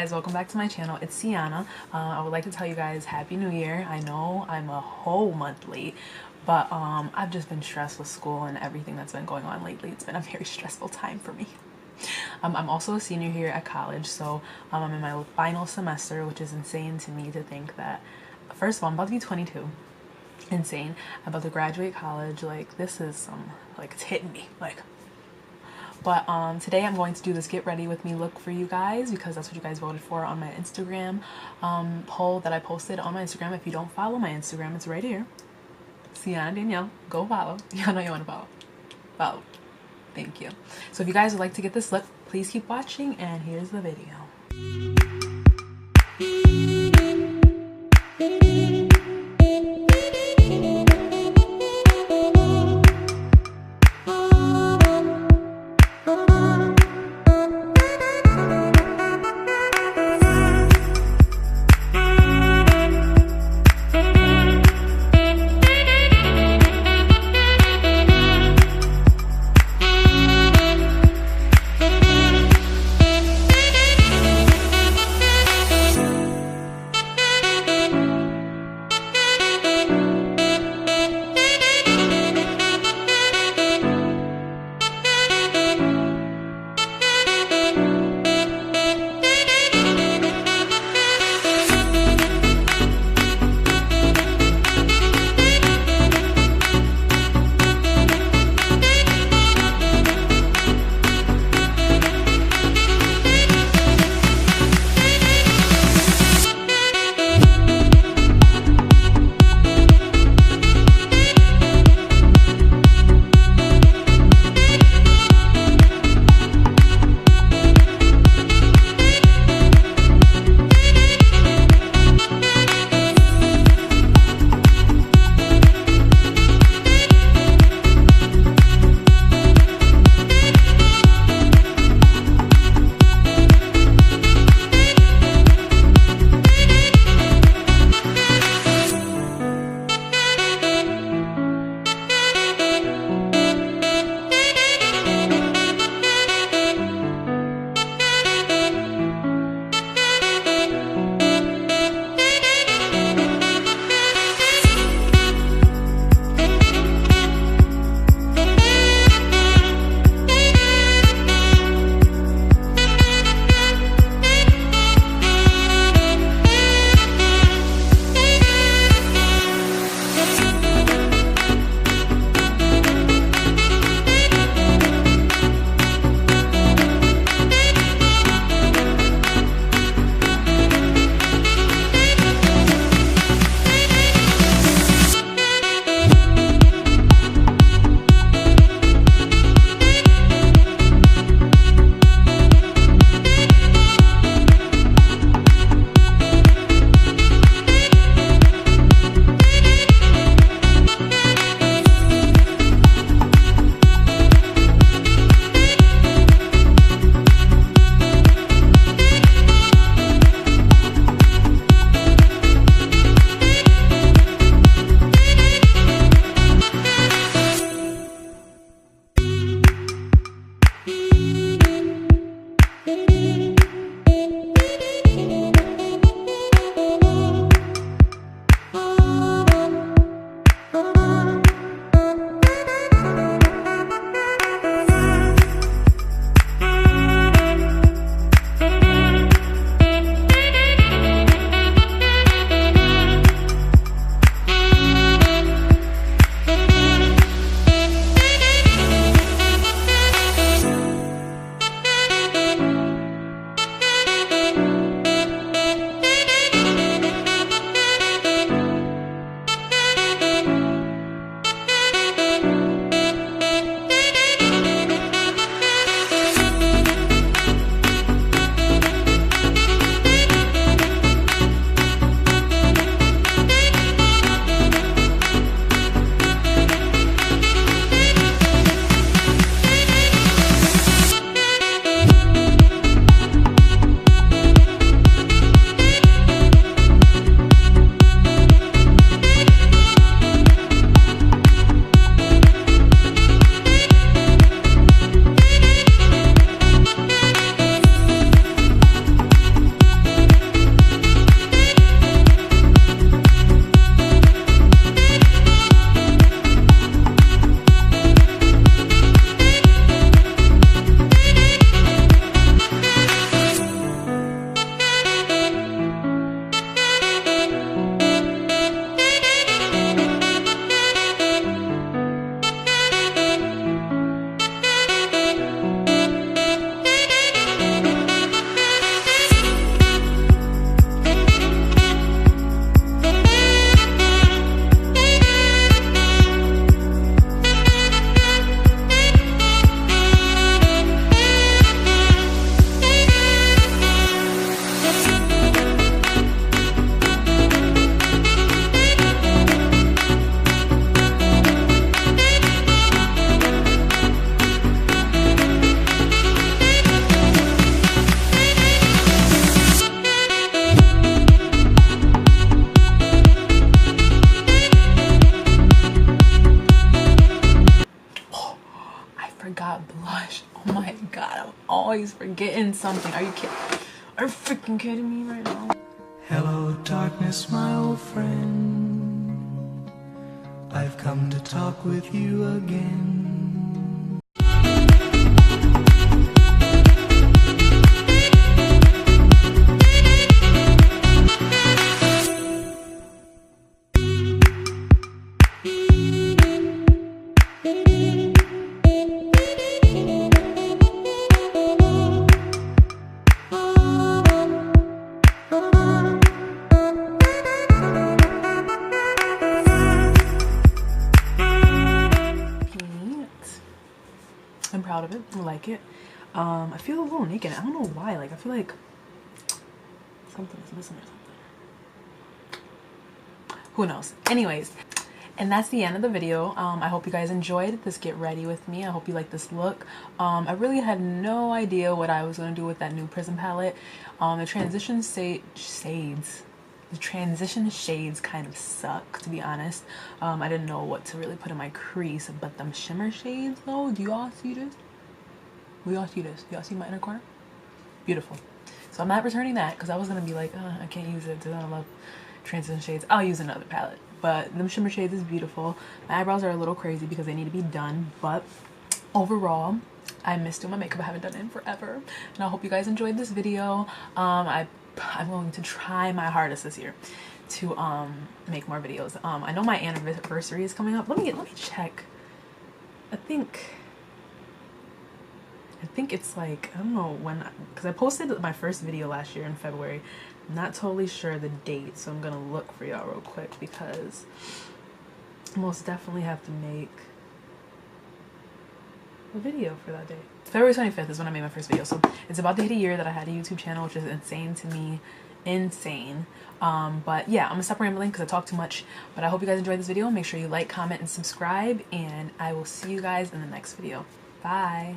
guys, welcome back to my channel. It's Sienna. I would like to tell you guys Happy New Year. I know I'm a whole month late, but I've just been stressed with school and everything that's been going on lately. It's been a very stressful time for me. I'm also a senior here at college, so I'm in my final semester, which is insane to me to think that, first of all, I'm about to be 22. Insane. I'm about to graduate college. Like, this is it's hitting me, like. But today I'm going to do this get ready with me look for you guys, because that's what you guys voted for on my Instagram poll that I posted on my Instagram. If you don't follow my Instagram, it's right here. Sienna Danielle. Go follow. Y'all know you want to follow. Follow. Thank you. So if you guys would like to get this look, please keep watching, and here's the video. always forgetting something. Are you kidding? Are you freaking kidding me right now? Hello, darkness, my old friend. I've come to talk with you again. I'm proud of it. I like it. I feel a little naked. I don't know why. Like, I feel like something is missing or something. Who knows? Anyways, and that's the end of the video. I hope you guys enjoyed this get ready with me. I hope you like this look. I really had no idea what I was going to do with that new Prism palette. The transition shades kind of suck, to be honest. I didn't know what to really put in my crease, but them shimmer shades though, do y'all see this? Do y'all see this? Do y'all see my inner corner? Beautiful. So I'm not returning that because I was gonna be like, I can't use it because I don't love transition shades. I'll use another palette, but them shimmer shades is beautiful. My eyebrows are a little crazy because they need to be done, but overall I miss doing my makeup. I haven't done it in forever, and I hope you guys enjoyed this video. I'm going to try my hardest this year to make more videos. I know my anniversary is coming up. Let me check. I think it's like, I don't know when, because I posted my first video last year in February. I'm not totally sure the date, so I'm gonna look for y'all real quick because I most definitely have to make a video for that day. February 25th is when I made my first video, so it's about to hit a year that I had a YouTube channel, which is insane to me. Insane. But yeah, I'm gonna stop rambling because I talk too much, but I hope you guys enjoyed this video. Make sure you like, comment, and subscribe, and I will see you guys in the next video. Bye.